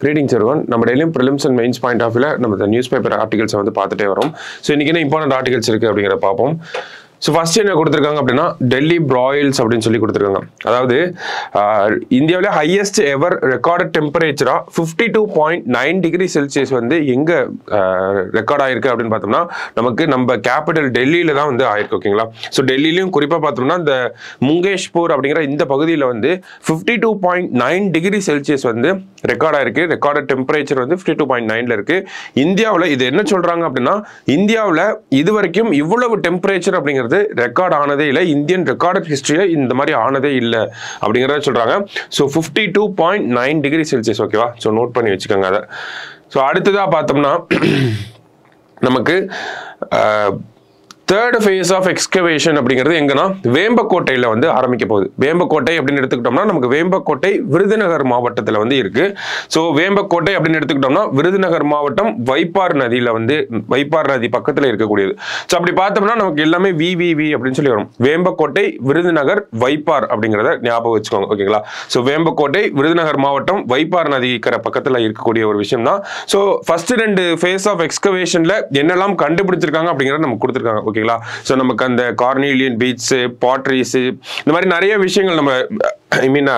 Greetings everyone. நம்ம டெய்லியும் prelims and mains point of view நம்ம நியூஸ் பேப்பர் ஆர்டிகல்ஸ் வந்து பார்த்துட்டே வரோம். ஸோ இன்னைக்கு என்ன இம்பார்ட்டன்ட் ஆர்டிகல்ஸ் இருக்கு அப்படிங்கிற பார்ப்போம். ஸோ ஃபர்ஸ்ட் என்ன கொடுத்துருக்காங்க அப்படின்னா டெல்லி பிராயில்ஸ் அப்படின்னு சொல்லி கொடுத்துருக்காங்க. அதாவது இந்தியாவிலே ஹையஸ்ட் எவர் ரெக்கார்டட் டெம்பரேச்சரா 52.9 டிகிரி செல்சியஸ் வந்து எங்க ரெக்கார்ட் ஆயிருக்கு அப்படின்னு பார்த்தோம்னா நமக்கு நம்ம கேபிட்டல் டெல்லியில தான் வந்து ஆயிருக்கு. ஓகேங்களா? ஸோ டெல்லியிலையும் குறிப்பாக பார்த்தோம்னா இந்த முங்கேஷ்பூர் அப்படிங்கிற இந்த பகுதியில் வந்து 52.9 டிகிரி செல்சியஸ் வந்து ரெக்கார்ட் ஆயிருக்கு. ரெக்கார்டட் டெம்பரேச்சர் வந்து 52.9ல இருக்கு. இந்தியாவில் இது என்ன சொல்றாங்க அப்படின்னா இந்தியாவில் இது வரைக்கும் இவ்வளவு டெம்பரேச்சர் அப்படிங்கிறது ரெக்கார்ட் ஆனதே இல்லை. இந்தியன் ரெக்கார்டட் ஹிஸ்டரியில இந்த மாதிரி ஆனதே இல்லை அப்படிங்கிறத சொல்றாங்க. So 52.9 degree Celsius. ஓகேவா? ஸோ நோட் பண்ணி வச்சுக்கோங்க அதை. ஸோ அடுத்ததா பார்த்தோம்னா நமக்கு தேர்ட் ஃபேஸ் ஆஃப் எக்ஸ்கவேஷன் அப்படிங்கிறது எங்கன்னா வேம்பக்கோட்டையில் வந்து ஆரம்பிக்க போகுது. வேம்பக்கோட்டை அப்படின்னு எடுத்துக்கிட்டோம்னா நமக்கு வேம்பக்கோட்டை விருதுநகர் மாவட்டத்தில் வந்து இருக்கு. ஸோ வேம்பக்கோட்டை அப்படின்னு எடுத்துக்கிட்டோம்னா விருதுநகர் மாவட்டம் வைப்பார் நதியில் வந்து வைப்பார் நதி பக்கத்தில் இருக்கக்கூடியது. ஸோ அப்படி பார்த்தோம்னா நமக்கு எல்லாமே விவிவி அப்படின்னு சொல்லி வரும். வேம்பக்கோட்டை விருதுநகர் வைப்பார் அப்படிங்கிறத ஞாபகம் வச்சுக்கோங்க. ஓகேங்களா? ஸோ வேம்பக்கோட்டை விருதுநகர் மாவட்டம் வைப்பார் நதிக்கிற பக்கத்தில் இருக்கக்கூடிய ஒரு விஷயம் தான். ஸோ ஃபர்ஸ்ட் ரெண்டு ஃபேஸ் ஆஃப் எக்ஸ்கவேஷன்ல என்னெல்லாம் கண்டுபிடிச்சிருக்காங்க அப்படிங்கிறத நமக்கு கொடுத்துருக்காங்க. ஓகேங்களா? சோ நமக்கு அந்த கார்னீலியன் பீட்ஸ், பாட்ரிஸ், இந்த மாதிரி நிறைய விஷயங்கள் நம்ம ஐ மீன்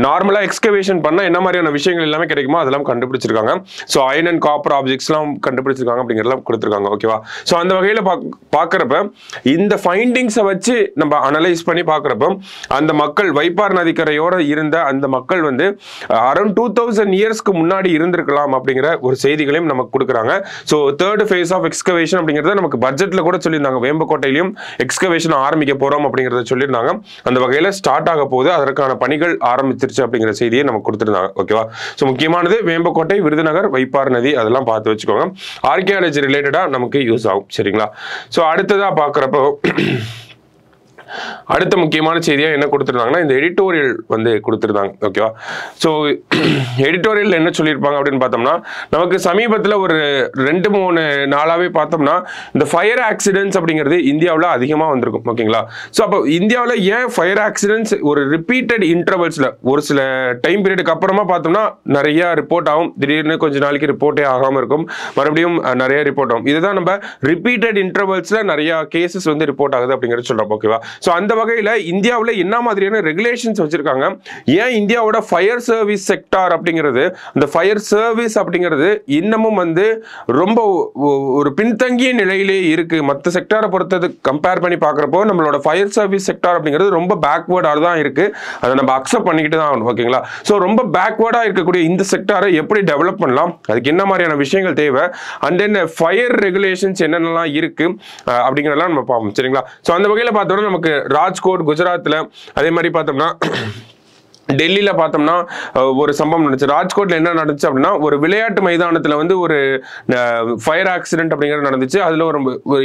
நார்மலா எக்ஸ்கவேஷன் பண்ணா என்ன மாதிரியான விஷயங்கள் எல்லாமே கிடைக்குமோ அதெல்லாம் கண்டுபிடிச்சிருக்காங்க. ஸோ அயன் அண்ட் காப்பர் ஆப்ஜெக்ட்ஸ்லாம் கண்டுபிடிச்சிருக்காங்க அப்படிங்கிறதெல்லாம் கொடுத்துருக்காங்க. ஓகேவா? ஸோ அந்த வகையில் பார்க்குறப்ப இந்த ஃபைண்டிங்ஸை வச்சு நம்ம அனலைஸ் பண்ணி பார்க்குறப்ப அந்த மக்கள் வைப்பார் நதிக்கரையோட இருந்த அந்த மக்கள் வந்து அரௌண்ட் 2000 இயர்ஸ்க்கு முன்னாடி இருந்திருக்கலாம் அப்படிங்கிற ஒரு செய்திகளையும் நமக்கு கொடுக்குறாங்க. So third phase of excavation அப்படிங்கிறத நமக்கு பட்ஜெட்ல கூட சொல்லியிருந்தாங்க. வேம்பக்கோட்டையிலும் எக்ஸ்கவேஷன் ஆரம்பிக்க போறோம் அப்படிங்கிறத சொல்லியிருந்தாங்க. அந்த வகையில் ஸ்டார்ட் ஆக போகுது. அதற்கான பணிகள் ஆரம்பிச்சிருச்சு அப்படிங்கிற செய்தியை நமக்கு கொடுத்திருந்தாங்க. ஓகேவா? சோ முக்கியமானது வேம்பக்கோட்டை, விருதுநகர், வைப்பார் நதி அதெல்லாம் பார்த்து வச்சுக்கோங்க. ஆர்கியாலஜி ரிலேட்டடா நமக்கு யூஸ் ஆகும். சரிங்களா? சோ அடுத்ததா பார்க்குறப்போ அடுத்த முக்கியமான செய்தியா என்ன கொடுத்துருந்தாங்கன்னா இந்த எடிட்டோரியல் வந்து கொடுத்துருந்தாங்க. ஓகேவா? ஸோ எடிட்டோரியல் என்ன சொல்லியிருப்பாங்க அப்படின்னு பார்த்தோம்னா நமக்கு சமீபத்தில் ஒரு 2-3 நாளாவே பார்த்தோம்னா இந்த ஃபயர் ஆக்சிடென்ட்ஸ் அப்படிங்கிறது இந்தியாவில் அதிகமாக வந்திருக்கும். ஓகேங்களா? ஸோ அப்போ இந்தியாவில் ஏன் ஃபயர் ஆக்சிடென்ட்ஸ் ஒரு ரிப்பீட்டட் இன்டர்வல்ஸில் ஒரு சில டைம் பீரியடுக்கு அப்புறமா பார்த்தோம்னா நிறைய ரிப்போர்ட் ஆகும். திடீர்னு கொஞ்ச நாளைக்கு ரிப்போர்ட்டே ஆகாமல் இருக்கும். மறுபடியும் நிறைய ரிப்போர்ட் ஆகும். இதுதான் நம்ம ரிப்பீட்டட் இன்டர்வல்ஸில் நிறைய கேசஸ் வந்து ரிப்போர்ட் ஆகுது அப்படிங்கிறது சொல்றோம். ஓகேவா? ஸோ அந்த வகையில் இந்தியாவில் என்ன மாதிரியான ரெகுலேஷன்ஸ் வச்சிருக்காங்க, ஏன் இந்தியாவோட ஃபயர் சர்வீஸ் செக்டார் அப்படிங்கிறது அந்த ஃபயர் சர்வீஸ் அப்படிங்கிறது இன்னமும் வந்து ரொம்ப ஒரு பின்தங்கிய நிலையிலே இருக்கு. மற்ற செக்டாரை பொறுத்தது கம்பேர் பண்ணி பார்க்குறப்போ நம்மளோட ஃபயர் சர்வீஸ் செக்டார் அப்படிங்கிறது ரொம்ப பேக்வேர்டாக தான் இருக்கு. அதை நம்ம அக்செப்ட் பண்ணிக்கிட்டு தான் ஆகணும். ஓகேங்களா? ஸோ ரொம்ப பேக்வேர்டாக இருக்கக்கூடிய இந்த செக்டாரை எப்படி டெவலப் பண்ணலாம், அதுக்கு என்ன மாதிரியான விஷயங்கள் தேவை, அண்ட் தென் ஃபயர் ரெகுலேஷன்ஸ் என்னென்னலாம் இருக்கு அப்படிங்கிறதெல்லாம் நம்ம பார்ப்போம். சரிங்களா? ஸோ அந்த வகையில் பார்த்தோம்னா நமக்கு ராஜ்கோட் குஜராத்தில் அதே மாதிரி பார்த்தோம்னா டெல்லியில பார்த்தோம்னா ஒரு சம்பவம் நடந்துச்சு. ராஜ்கோட்ல என்ன நடந்துச்சு அப்படின்னா ஒரு விளையாட்டு மைதானத்துல வந்து ஒரு ஃபயர் ஆக்சிடென்ட் அப்படிங்கிறது நடந்துச்சு. அதுல ஒரு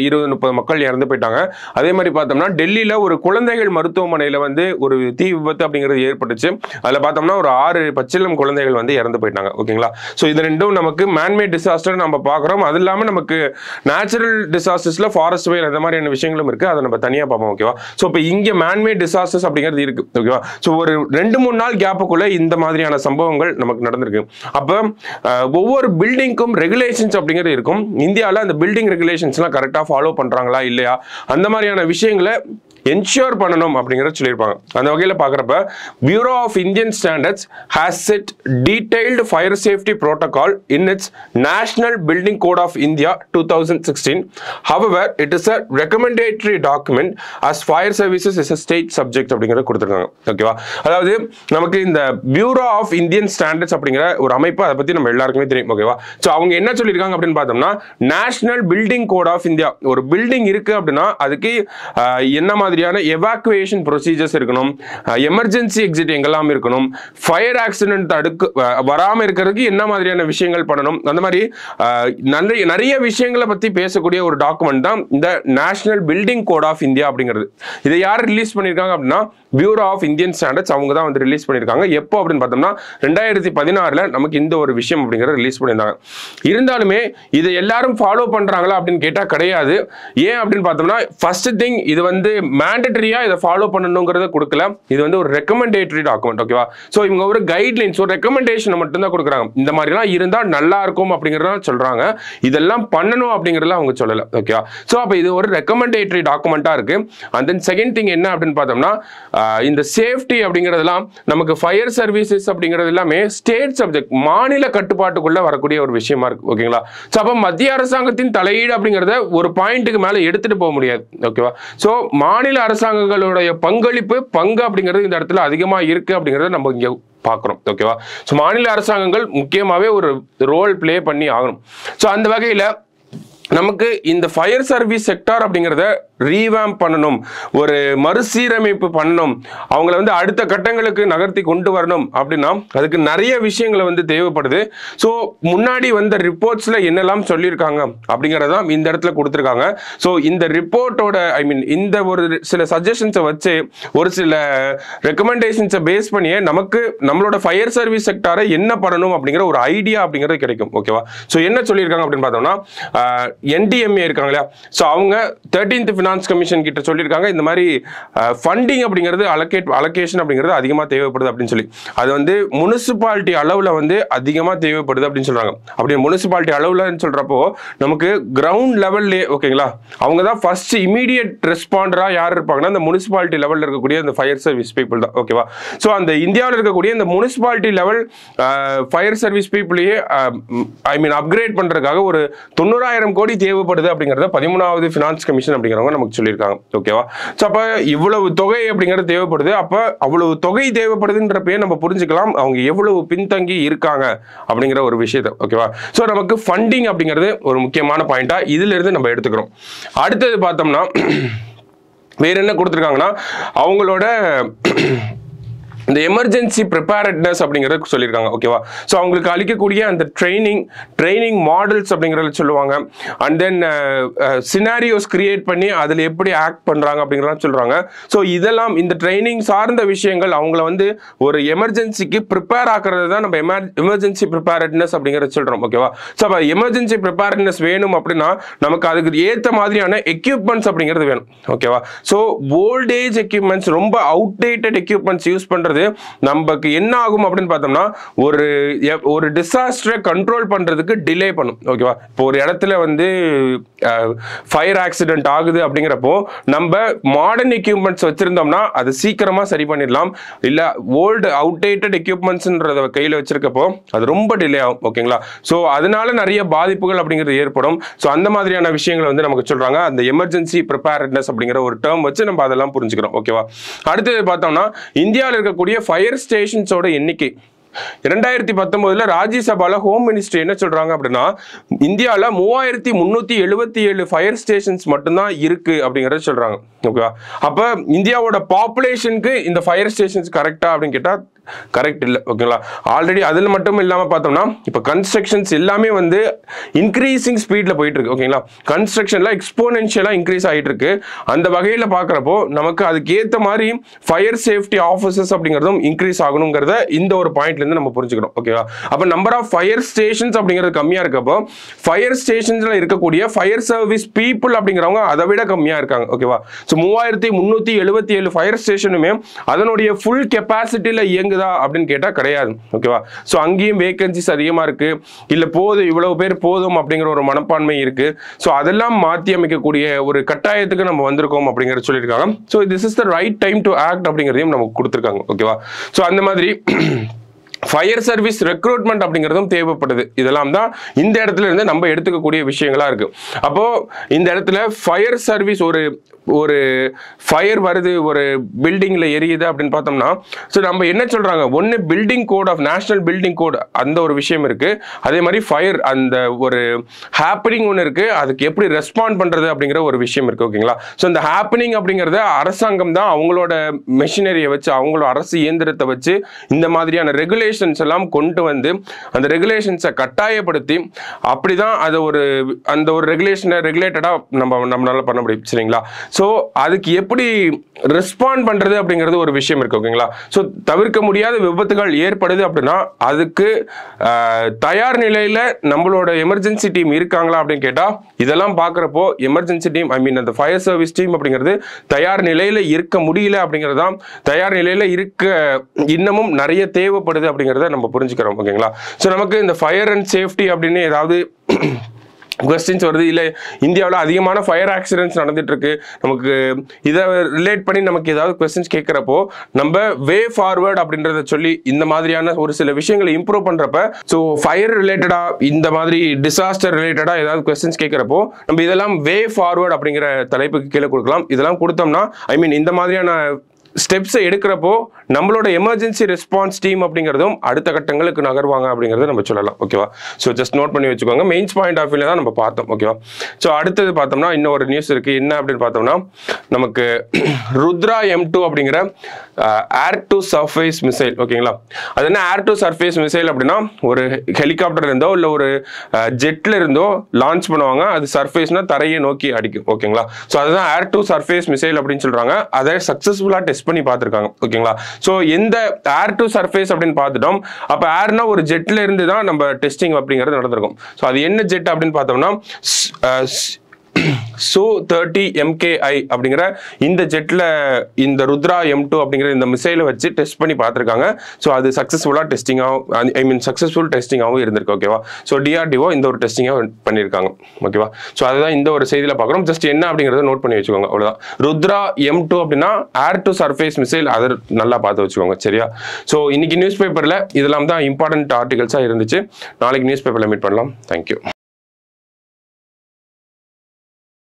20-30 மக்கள் இறந்து போயிட்டாங்க. அதே மாதிரி பார்த்தோம்னா டெல்லியில ஒரு குழந்தைகள் மருத்துவமனையில வந்து ஒரு தீ விபத்து அப்படிங்கிறது ஏற்பட்டுச்சு. அதுல பார்த்தோம்னா ஒரு 6 பச்சிளம் குழந்தைகள் வந்து இறந்து போயிட்டாங்க. ஓகேங்களா? ஸோ இது ரெண்டும் நமக்கு மேன்மேட் டிசாஸ்டர் நம்ம பார்க்குறோம். அது இல்லாமல் நமக்கு நேச்சுரல் டிசாஸ்டர்ஸ்ல ஃபாரஸ்ட் ஃபயர் அந்த மாதிரியான விஷயங்களும் இருக்கு. அதை நம்ம தனியாக பார்ப்போம். ஓகேவா? ஸோ இப்போ இங்கே மேன்மேட் டிசாஸ்டர்ஸ் அப்படிங்கிறது இருக்கு. ஓகேவா? ஸோ ஒரு 2-3 நாள் கேப்புக்குள்ள இந்த மாதிரியான சம்பவங்கள் நமக்கு நடந்திருக்கு. அப்ப ஒவ்வொரு பில்டிங்க்கும் ரெகுலேஷன்ஸ் அப்படிங்கிறது இருக்கும். இந்தியாவில் அந்த பில்டிங் ரெகுலேஷன்ஸ்லாம் கரெக்டாக ஃபாலோ பண்றாங்களா இல்லையா அந்த மாதிரியான விஷயங்களை என்ஷூர் பண்ணணும் அப்படிங்கிறத சொல்லியிருப்பாங்க. அந்த வகையில் பார்க்குறப்ப bureau of Indian standards has set detailed fire safety protocol in its national building code of India 2016. However, it is a recommendatory document as fire services is a state subject அப்படிங்கிறத கொடுத்துருக்காங்க. ஓகேவா? அதாவது நமக்கு இந்த பியூரோ ஆஃப் இந்தியன் ஸ்டாண்டர்ட்ஸ் அப்படிங்கிற ஒரு அமைப்பு, அதை பத்தி நம்ம எல்லாருக்குமே தெரியும். ஓகேவா? ஸோ அவங்க என்ன சொல்லியிருக்காங்க அப்படின்னு பார்த்தோம்னா national building code of India, ஒரு பில்டிங் இருக்கு அப்படின்னா அதுக்கு என்ன மாதிரியான எவாக்குவேஷன் ப்ரொசீஜர்ஸ் இருக்கணும், எமர்ஜென்சி எக்ஸிட் எங்கெல்லாம் இருக்கணும், ஃபயர் ஆக்சிடென்ட் வராமல் இருக்கிறதுக்கு என்ன மாதிரியான விஷயங்கள் பண்ணணும், அந்த மாதிரி நிறைய விஷயங்களை பத்தி பேசக்கூடிய ஒரு டாக்குமெண்ட் தான் இந்த national building code of India அப்படிங்கிறது. இதை யார் ரிலீஸ் பண்ணியிருக்காங்க அப்படின்னா பியூரோ ஆஃப் இந்தியன் ஸ்டாண்டர்ட்ஸ் அவங்க தான் வந்து ரிலீஸ் பண்ணியிருக்காங்க. எப்போ அப்படின்னு பார்த்தோம்னா 2016 நமக்கு இந்த ஒரு விஷயம் அப்படிங்கிறத ரிலீஸ் பண்ணியிருந்தாங்க. இருந்தாலுமே இதை எல்லாரும் ஃபாலோ பண்றாங்களா அப்படின்னு கேட்டால் கிடையாது. ஏன் அப்படின்னு பார்த்தோம்னா ஃபர்ஸ்ட் திங் இது வந்து மேண்டட்டரியா இதை ஃபாலோ பண்ணணுங்கிறத கொடுக்கல. இது வந்து ஒரு ரெக்கமெண்டேட்டரி டாக்குமெண்ட். ஓகேவா? ஸோ இவங்க ஒரு கைட்லைன்ஸ் ஒரு ரெக்கமெண்டேஷன் மட்டும்தான் கொடுக்குறாங்க. இந்த மாதிரிலாம் இருந்தால் நல்லா இருக்கும் அப்படிங்கிறத சொல்றாங்க. இதெல்லாம் பண்ணணும் அப்படிங்கிறத அவங்க சொல்லலை. ஓகேவா? ஸோ அப்போ இது ஒரு ரெக்கமெண்டேட்டரி டாக்குமெண்டா இருக்கு. அண்ட் தென் செகண்ட் திங் என்ன அப்படின்னு பார்த்தோம்னா இந்த சேஃப்டி அப்படிங்கிறதுலாம் நமக்கு ஃபயர் சர்வீசஸ் அப்படிங்கிறது எல்லாமே ஸ்டேட் சப்ஜெக்ட், மாநில கட்டுப்பாட்டுக்குள்ள வரக்கூடிய ஒரு விஷயமா இருக்கு. ஓகேங்களா? ஸோ அப்போ மத்திய அரசாங்கத்தின் தலையீடு அப்படிங்கிறத ஒரு பாயிண்ட்டுக்கு மேலே எடுத்துட்டு போக முடியாது. ஓகேவா? ஸோ மாநில அரசாங்கங்களுடைய பங்கு அப்படிங்கிறது இந்த இடத்துல அதிகமாக இருக்கு அப்படிங்கிறத நம்ம இங்கே பார்க்குறோம். ஓகேவா? ஸோ மாநில அரசாங்கங்கள் முக்கியமாகவே ஒரு ரோல் பிளே பண்ணி ஆகணும். ஸோ அந்த வகையில் நமக்கு இந்த ஃபயர் சர்வீஸ் செக்டார் அப்படிங்கிறத ரீவேம்ப் பண்ணணும், ஒரு மறுசீரமைப்பு பண்ணணும், அவங்கள வந்து அடுத்த கட்டங்களுக்கு நகர்த்தி கொண்டு வரணும் அப்படின்னா அதுக்கு நிறைய விஷயங்களை வந்து தேவைப்படுது. ஸோ முன்னாடி வந்த ரிப்போர்ட்ஸில் என்னெல்லாம் சொல்லியிருக்காங்க அப்படிங்கிறதான் இந்த இடத்துல கொடுத்துருக்காங்க. ஸோ இந்த ரிப்போர்ட்டோட இந்த ஒரு சில சஜஷன்ஸை வச்சு ஒரு சில ரெக்கமெண்டேஷன்ஸை பேஸ் பண்ணியே நமக்கு நம்மளோட ஃபயர் சர்வீஸ் செக்டாரை என்ன பண்ணணும் அப்படிங்கிற ஒரு ஐடியா அப்படிங்கிறது கிடைக்கும். ஓகேவா? ஸோ என்ன சொல்லியிருக்காங்க அப்படின்னு பார்த்தோம்னா NDMA இருக்காங்க இல்லையா? ஸோ அவங்க 13th ஃபினான்ஸ் கமிஷன் கிட்ட சொல்லியிருக்காங்க இந்த மாதிரி ஃபண்டிங் அப்படிங்கிறது அலோகேஷன் அப்படிங்கிறது அதிகமாக தேவைப்படுது அப்படின்னு சொல்லி. அது வந்து முனிசிபாலிட்டி அளவில் வந்து அதிகமாக தேவைப்படுது அப்படின்னு சொல்றாங்க. அப்படி முனிசிபாலிட்டி அளவில் சொல்றப்போ நமக்கு கிரவுண்ட் லெவல்லே ஓகேங்களா, அவங்க தான் ஃபர்ஸ்ட் இமீடியட் ரெஸ்பாண்டரா யார் இருப்பாங்கன்னா அந்த முனிசிபாலிட்டி லெவலில் இருக்கக்கூடிய அந்த ஃபயர் சர்வீஸ் பீப்புள் தான். ஓகேவா? ஸோ அந்த இந்தியாவில் இருக்கக்கூடிய இந்த முனிசிபாலிட்டி லெவல் ஃபயர் சர்வீஸ் பீப்புளையே அப்கிரேட் பண்றதுக்காக ஒரு 90,000 கோடி தேவைப்படுது அப்படிங்கிறத 13வது ஃபினான்ஸ் கமிஷன் அப்படிங்கிறவங்க நமக்கு சொல்லியிருக்காங்க. ஓகேவா? ஸோ அப்போ இவ்வளவு தொகை அப்படிங்கிறது தேவைப்படுது. அப்போ அவ்வளவு தொகை தேவைப்படுதுன்றப்பே நம்ம புரிஞ்சுக்கலாம் அவங்க எவ்வளவு பின்தங்கி இருக்காங்க அப்படிங்கிற ஒரு விஷயத்தை. ஓகேவா? ஸோ நமக்கு ஃபண்டிங் அப்படிங்கிறது ஒரு முக்கியமான பாயிண்டா இதுல இருந்து நம்ம எடுத்துக்கிறோம். அடுத்தது பார்த்தோம்னா வேற என்ன கொடுத்துருக்காங்கன்னா அவங்களோட இந்த எமர்ஜென்சி ப்ரிப்பேர்ட்னஸ் அப்படிங்கிறது சொல்லியிருக்காங்க. ஓகேவா? ஸோ அவங்களுக்கு அளிக்கக்கூடிய அந்த ட்ரைனிங் மாடல்ஸ் அப்படிங்கிறத சொல்லுவாங்க. அண்ட் தென் சினாரியோஸ் கிரியேட் பண்ணி அதில் எப்படி ஆக்ட் பண்ணுறாங்க அப்படிங்கிறத சொல்கிறாங்க. ஸோ இதெல்லாம் இந்த ட்ரைனிங் சார்ந்த விஷயங்கள் அவங்கள வந்து ஒரு எமர்ஜென்சிக்கு ப்ரிப்பேர் ஆக்குறது தான் நம்ம எமர்ஜென்சி ப்ரிப்பேர்ட்னஸ் அப்படிங்கிறத சொல்கிறோம். ஓகேவா? ஸோ அப்போ எமர்ஜென்சி ப்ரிப்பேர்ட்னஸ் வேணும் அப்படின்னா நமக்கு அதுக்கு ஏற்ற மாதிரியான எக்யூப்மெண்ட்ஸ் அப்படிங்கிறது வேணும். ஓகேவா? ஸோ ஓல்டேஜ் எக்யூப்மெண்ட்ஸ், ரொம்ப அவுடேட்டட் எக்யூப்மெண்ட்ஸ் யூஸ் பண்ணுறது நமக்கு என்ன ஆகும் அப்படின்னு பார்த்தோம்னா ஒரு டிசாஸ்டரை கண்ட்ரோல் பண்றதுக்கு டிலே பண்ணும். ஓகேவா? இப்போ ஒரு இடத்துல வந்து ஃபயர் ஆக்சிடென்ட் ஆகுது அப்படிங்கிறப்போ நம்ம மாடர்ன் எக்யூப்மெண்ட்ஸ் வச்சிருந்தோம்னா அது சீக்கிரமா சரி பண்ணிடலாம். இல்ல ஓல்டு அவுடேட்டட் எக்யூப்மெண்ட்ஸ்ன்றத கையில் வச்சிருக்கப்போ அது ரொம்ப டிலே ஆகும். ஓகேங்களா? ஸோ அதனால நிறைய பாதிப்புகள் அப்படிங்கிறது ஏற்படும். ஸோ அந்த மாதிரியான விஷயங்களை வந்து நமக்கு சொல்றாங்க. அந்த எமர்ஜென்சி ப்ரிப்பேர்ட்னஸ் அப்படிங்கிற ஒரு டேர்ம் வச்சு நம்ம அதெல்லாம் புரிஞ்சுக்கிறோம். ஓகேவா? அடுத்தது பார்த்தோம்னா இந்தியாவில் இருக்கக்கூடிய ஃபயர் ஸ்டேஷன்ஸோட எண்ணிக்கை 2019 ராஜ்யசபால ஹோம் மினிஸ்ட்ரி என்ன சொல்றாங்க அப்படின்னா இந்தியாவில் 3377 ஃபயர் ஸ்டேஷன்ஸ் மட்டும்தான் இருக்கு அப்படிங்கறத சொல்றாங்க. ஓகேவா? அப்ப இந்தியாவோட பாப்புலேஷனுக்கு இந்த ஃபயர் ஸ்டேஷன்ஸ் கரெக்டா அப்படின்னு கேட்டா கரெக்ட் இல்லை. ஓகேங்களா? ஆல்ரெடி அதில் மட்டும் இல்லாமல் பார்த்தோம்னா இப்போ கன்ஸ்ட்ரக்ஷன்ஸ் எல்லாமே வந்து இன்க்ரீசிங் ஸ்பீடில் போயிட்டு இருக்கு. ஓகேங்களா? கன்ஸ்ட்ரக்ஷன்லாம் எக்ஸ்போனென்ஷியலாக இன்க்ரீஸ் ஆகிட்டு இருக்கு. அந்த வகையில் பார்க்குறப்போ நமக்கு அதுக்கு ஏற்ற மாதிரி ஃபயர் சேஃப்டி ஆஃபீஸர்ஸ் அப்படிங்கிறதும் இன்க்ரீஸ் ஆகணுங்கிறத இந்த ஒரு பாயிண்ட்லேருந்து நம்ம புரிஞ்சுக்கணும். ஓகேவா? அப்போ நம்பர் ஆஃப் ஃபயர் ஸ்டேஷன்ஸ் அப்படிங்கிறது கம்மியாக இருக்கப்போ ஃபயர் ஸ்டேஷன்ஸில் இருக்கக்கூடிய ஃபயர் சர்வீஸ் பீப்புள் அப்படிங்கிறவங்க அதை விட கம்மியாக இருக்காங்க. ஓகேவா? ஸோ 3377 ஃபயர் ஸ்டேஷனுமே அதனுடைய ஃபுல் கெப்பாசிட்டியில் இயங்குதா அப்படின்னு கேட்டால் கிடையாது. ஓகேவா? ஸோ அங்கேயும் வேகன்சிஸ் அதிகமாக இருக்கு. இல்லை போதும் இவ்வளவு பேர் போதும் அப்படிங்கிற ஒரு மனப்பான்மை இருக்கு. ஸோ அதெல்லாம் மாற்றி அமைக்கக்கூடிய ஒரு கட்டாயத்துக்கு நம்ம வந்திருக்கோம் அப்படிங்கிறத சொல்லியிருக்காங்க. So this is the right time to act அப்படிங்கிறதையும் நமக்கு கொடுத்துருக்காங்க. ஓகேவா? ஸோ அந்த மாதிரி ஃபயர் சர்வீஸ் ரெக்ரூட்மெண்ட் அப்படிங்கிறதும் தேவைப்படுது. இதெல்லாம் தான் இந்த இடத்துல இருந்து நம்ம எடுத்துக்கக்கூடிய விஷயங்களா இருக்கு. அப்போ இந்த இடத்துல ஃபயர் சர்வீஸ் ஒரு ஃபயர் வருது, ஒரு பில்டிங்ல எரியுது அப்படின்னு பார்த்தோம்னா ஸோ நம்ம என்ன சொல்றாங்க, ஒன்று building code of national building code அந்த ஒரு விஷயம் இருக்கு. அதே மாதிரி ஃபயர் அந்த ஒரு ஹேப்பனிங் ஒன்று இருக்கு, அதுக்கு எப்படி ரெஸ்பாண்ட் பண்றது அப்படிங்கிற ஒரு விஷயம் இருக்கு. ஓகேங்களா? ஸோ இந்த ஹேப்பனிங் அப்படிங்கிறத அரசாங்கம் தான் அவங்களோட மெஷினரியை வச்சு அவங்களோட அரசு இயந்திரத்தை வச்சு இந்த மாதிரியான ரெகுலேஷன் ரெகுலேஷன்ஸ் எல்லாம் கொண்டு வந்து அந்த ரெகுலேஷன்ஸை கட்டாயப்படுத்தி அப்படிதான் அதை அந்த ஒரு ரெகுலேட்டடாக நம்மளால பண்ண முடியும். சரிங்களா? ஸோ அதுக்கு எப்படி ரெஸ்பாண்ட் பண்றது அப்படிங்கிறது ஒரு விஷயம் இருக்கு. ஓகேங்களா? ஸோ தவிர்க்க முடியாத விபத்துகள் ஏற்படுது அப்படின்னா அதுக்கு தயார் நிலையில நம்மளோட எமர்ஜென்சி டீம் இருக்காங்களா அப்படின்னு கேட்டா இதெல்லாம் பார்க்குறப்போ எமர்ஜென்சி டீம் அந்த ஃபயர் சர்வீஸ் டீம் அப்படிங்கிறது தயார் நிலையில இருக்க முடியல அப்படிங்கிறது தான், தயார் நிலையில இருக்க இன்னமும் நிறைய தேவைப்படுது அப்படிங்கிறத நம்ம புரிஞ்சுக்கிறோம். ஓகேங்களா? ஸோ நமக்கு இந்த ஃபயர் அண்ட் சேஃப்டி அப்படின்னு ஏதாவது கொஸ்டின்ஸ் வருது, இல்லை இந்தியாவில் அதிகமான ஃபயர் ஆக்சிடென்ட்ஸ் நடந்துட்டு இருக்கு, நமக்கு இதை ரிலேட் பண்ணி நமக்கு ஏதாவது கொஸ்டின்ஸ் கேட்குறப்போ நம்ம வே ஃபார்வர்ட் அப்படின்றத சொல்லி இந்த மாதிரியான ஒரு சில விஷயங்களை இம்ப்ரூவ் பண்ணுறப்ப ஸோ ஃபயர் ரிலேட்டடாக இந்த மாதிரி டிசாஸ்டர் ரிலேட்டடாக ஏதாவது கொஸ்டின்ஸ் கேட்குறப்போ நம்ம இதெல்லாம் வே ஃபார்வர்ட் அப்படிங்கிற தலைப்புக்கு கீழே கொடுக்கலாம். இதெல்லாம் கொடுத்தோம்னா இந்த மாதிரியான ஸ்டெப்ஸை எடுக்கிறப்போ நம்மளோட எமர்ஜென்சி ரெஸ்பான்ஸ் டீம் அப்படிங்கிறதும் அடுத்த கட்டங்களுக்கு நகர்வாங்க அப்படிங்கிறத நம்ம சொல்லலாம். ஓகேவா? ஸோ ஜஸ்ட் நோட் பண்ணி வச்சுக்கோங்க. மெயின்ஸ் பாயிண்ட் ஆஃப் வியூல தான் நம்ம பார்த்தோம். ஓகேவா? ஸோ அடுத்தது பார்த்தோம்னா இன்னொரு நியூஸ் இருக்கு. என்ன அப்படின்னு பார்த்தோம்னா நமக்கு ருத்ரா M2 அப்படிங்கிற ஏர் டு சர்ஃபேஸ் மிசைல். ஓகேங்களா? அது என்ன ஏர் டு சர்ஃபேஸ் மிசைல் அப்படின்னா ஒரு ஹெலிகாப்டர் இருந்தோ இல்லை ஒரு ஜெட்ல இருந்தோ லான்ச் பண்ணுவாங்க. அது சர்ஃபேஸ்னா தரையை நோக்கி அடிக்கும். ஓகேங்களா? ஸோ அதுதான் ஏர் டு சர்ஃபேஸ் மிசைல் அப்படின்னு சொல்றாங்க. அதை சக்சஸ்ஃபுல்லா டெஸ்ட் பண்ணி பார்த்துருக்காங்க. ஓகேங்களா? ஸோ எந்த ஏர் டு சர்ஃபேஸ் அப்படின்னு பார்த்துட்டோம். அப்போ ஏர்னா ஒரு ஜெட்ல இருந்து தான் நம்ம டெஸ்டிங் அப்படிங்கிறது நடந்திருக்கும். ஸோ அது என்ன ஜெட் அப்படின்னு பார்த்தோம்னா Su-30 MKI அப்படிங்கிற இந்த ஜெட்ல இந்த ருத்ரா M2 அப்படிங்கிற இந்த மிசைலை வச்சு டெஸ்ட் பண்ணி பார்த்துருக்காங்க. ஸோ அது சக்சஸ்ஃபுல்லாக டெஸ்டிங்காகவும் சக்சஸ்ஃபுல் டெஸ்டிங்காகவும் இருந்திருக்கு. ஓகேவா? ஸோ DRDO இந்த ஒரு டெஸ்டிங்காக பண்ணியிருக்காங்க. ஓகேவா? ஸோ அதுதான் இந்த ஒரு செய்தியில் பார்க்குறோம். ஜஸ்ட் என்ன அப்படிங்கிறத நோட் பண்ணி வச்சுக்கோங்க. அவ்வளோதான். ருத்ரா M2 அப்படின்னா ஏர் டு சர்ஃபேஸ் மிசைல், அதை நல்லா பார்த்து வச்சுக்கோங்க. சரியா? ஸோ இன்னைக்கு நியூஸ் பேப்பரில் இதெல்லாம் தான் இம்பார்ட்டன்ட் ஆர்டிகல்ஸாக இருந்துச்சு. நாளைக்கு நியூஸ் பேப்பரில் மீட் பண்ணலாம். தேங்க்யூ.